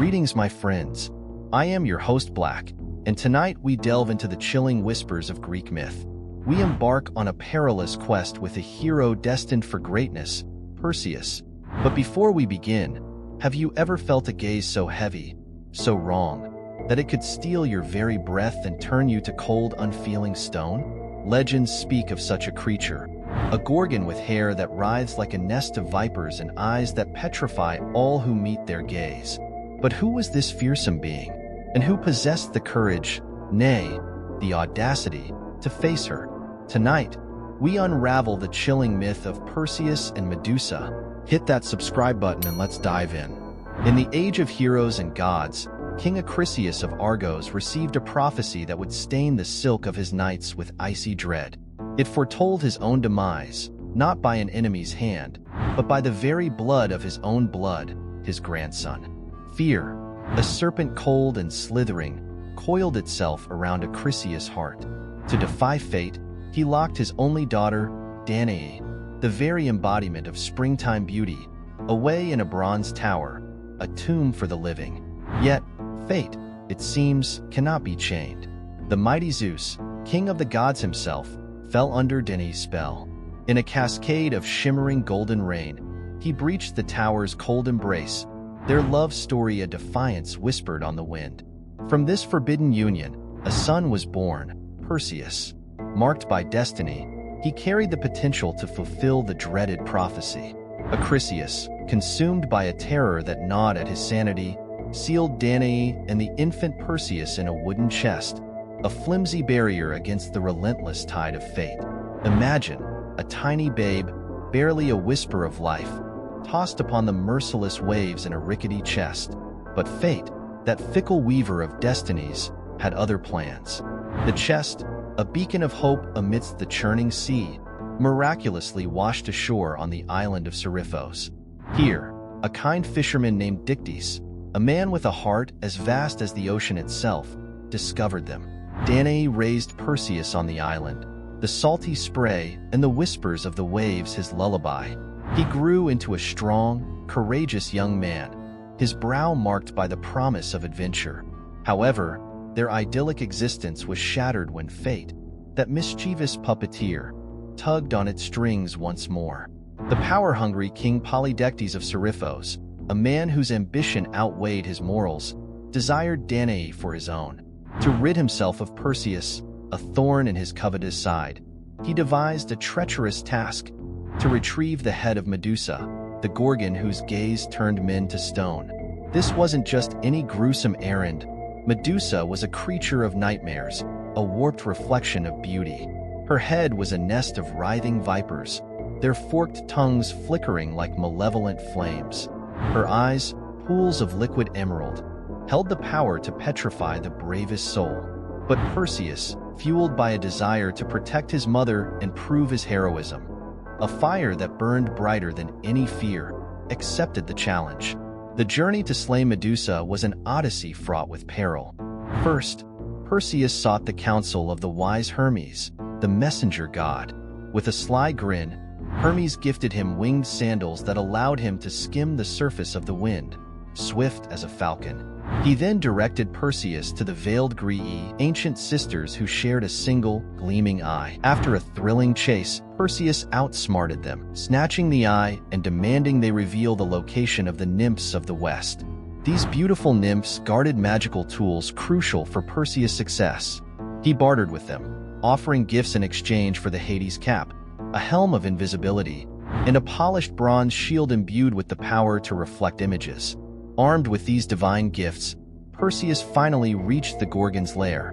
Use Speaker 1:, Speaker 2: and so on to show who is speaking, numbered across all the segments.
Speaker 1: Greetings, my friends. I am your host, Black, and tonight we delve into the chilling whispers of Greek myth. We embark on a perilous quest with a hero destined for greatness, Perseus. But before we begin, have you ever felt a gaze so heavy, so wrong, that it could steal your very breath and turn you to cold, unfeeling stone? Legends speak of such a creature, a Gorgon with hair that writhes like a nest of vipers and eyes that petrify all who meet their gaze. But who was this fearsome being, and who possessed the courage, nay, the audacity, to face her? Tonight, we unravel the chilling myth of Perseus and Medusa. Hit that subscribe button and let's dive in. In the age of heroes and gods, King Acrisius of Argos received a prophecy that would stain the silk of his nights with icy dread. It foretold his own demise, not by an enemy's hand, but by the very blood of his own blood, his grandson. Fear, a serpent cold and slithering, coiled itself around Acrisius' heart. To defy fate, he locked his only daughter, Danae, the very embodiment of springtime beauty, away in a bronze tower, a tomb for the living. Yet, fate, it seems, cannot be chained. The mighty Zeus, king of the gods himself, fell under Danae's spell. In a cascade of shimmering golden rain, he breached the tower's cold embrace, their love story a defiance whispered on the wind. From this forbidden union, a son was born, Perseus. Marked by destiny, he carried the potential to fulfill the dreaded prophecy. Acrisius, consumed by a terror that gnawed at his sanity, sealed Danae and the infant Perseus in a wooden chest, a flimsy barrier against the relentless tide of fate. Imagine a tiny babe, barely a whisper of life, tossed upon the merciless waves in a rickety chest. But fate, that fickle weaver of destinies, had other plans. The chest, a beacon of hope amidst the churning sea, miraculously washed ashore on the island of Seriphos. Here, a kind fisherman named Dictys, a man with a heart as vast as the ocean itself, discovered them. Danae raised Perseus on the island, the salty spray and the whispers of the waves his lullaby. He grew into a strong, courageous young man, his brow marked by the promise of adventure. However, their idyllic existence was shattered when fate, that mischievous puppeteer, tugged on its strings once more. The power-hungry King Polydectes of Seriphos, a man whose ambition outweighed his morals, desired Danae for his own. To rid himself of Perseus, a thorn in his covetous side, he devised a treacherous task: to retrieve the head of Medusa, the Gorgon whose gaze turned men to stone. This wasn't just any gruesome errand. Medusa was a creature of nightmares, a warped reflection of beauty. Her head was a nest of writhing vipers, their forked tongues flickering like malevolent flames. Her eyes, pools of liquid emerald, held the power to petrify the bravest soul. But Perseus, fueled by a desire to protect his mother and prove his heroism, a fire that burned brighter than any fear, accepted the challenge. The journey to slay Medusa was an odyssey fraught with peril. First, Perseus sought the counsel of the wise Hermes, the messenger god. With a sly grin, Hermes gifted him winged sandals that allowed him to skim the surface of the wind, swift as a falcon. He then directed Perseus to the veiled Graeae, ancient sisters who shared a single, gleaming eye. After a thrilling chase, Perseus outsmarted them, snatching the eye and demanding they reveal the location of the nymphs of the west. These beautiful nymphs guarded magical tools crucial for Perseus' success. He bartered with them, offering gifts in exchange for the Hades cap, a helm of invisibility, and a polished bronze shield imbued with the power to reflect images. Armed with these divine gifts, Perseus finally reached the Gorgon's lair,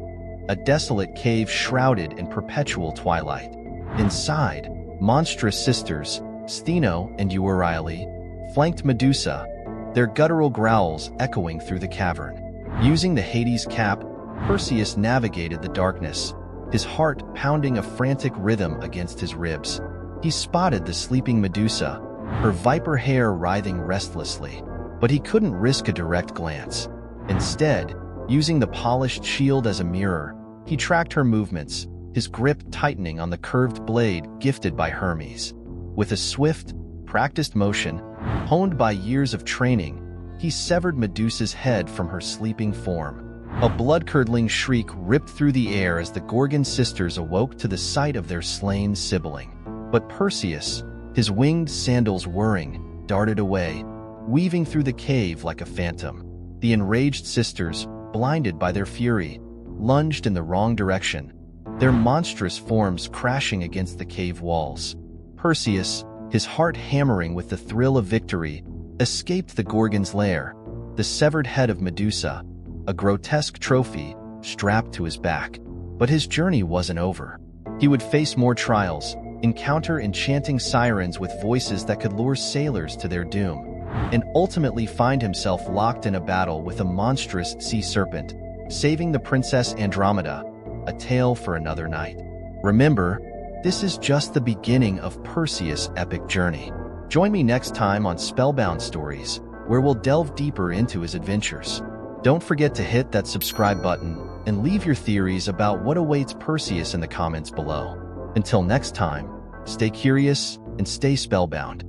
Speaker 1: a desolate cave shrouded in perpetual twilight. Inside, monstrous sisters, Stheno and Euryale, flanked Medusa, their guttural growls echoing through the cavern. Using the Hades cap, Perseus navigated the darkness, his heart pounding a frantic rhythm against his ribs. He spotted the sleeping Medusa, her viper hair writhing restlessly. But he couldn't risk a direct glance. Instead, using the polished shield as a mirror, he tracked her movements, his grip tightening on the curved blade gifted by Hermes. With a swift, practiced motion, honed by years of training, he severed Medusa's head from her sleeping form. A blood-curdling shriek ripped through the air as the Gorgon sisters awoke to the sight of their slain sibling. But Perseus, his winged sandals whirring, darted away, weaving through the cave like a phantom. The enraged sisters, blinded by their fury, lunged in the wrong direction, their monstrous forms crashing against the cave walls. Perseus, his heart hammering with the thrill of victory, escaped the Gorgon's lair, the severed head of Medusa, a grotesque trophy strapped to his back. But his journey wasn't over. He would face more trials, encounter enchanting sirens with voices that could lure sailors to their doom, and ultimately find himself locked in a battle with a monstrous sea serpent, saving the Princess Andromeda, a tale for another night. Remember, this is just the beginning of Perseus' epic journey. Join me next time on Spellbound Stories, where we'll delve deeper into his adventures. Don't forget to hit that subscribe button and leave your theories about what awaits Perseus in the comments below. Until next time, stay curious and stay spellbound.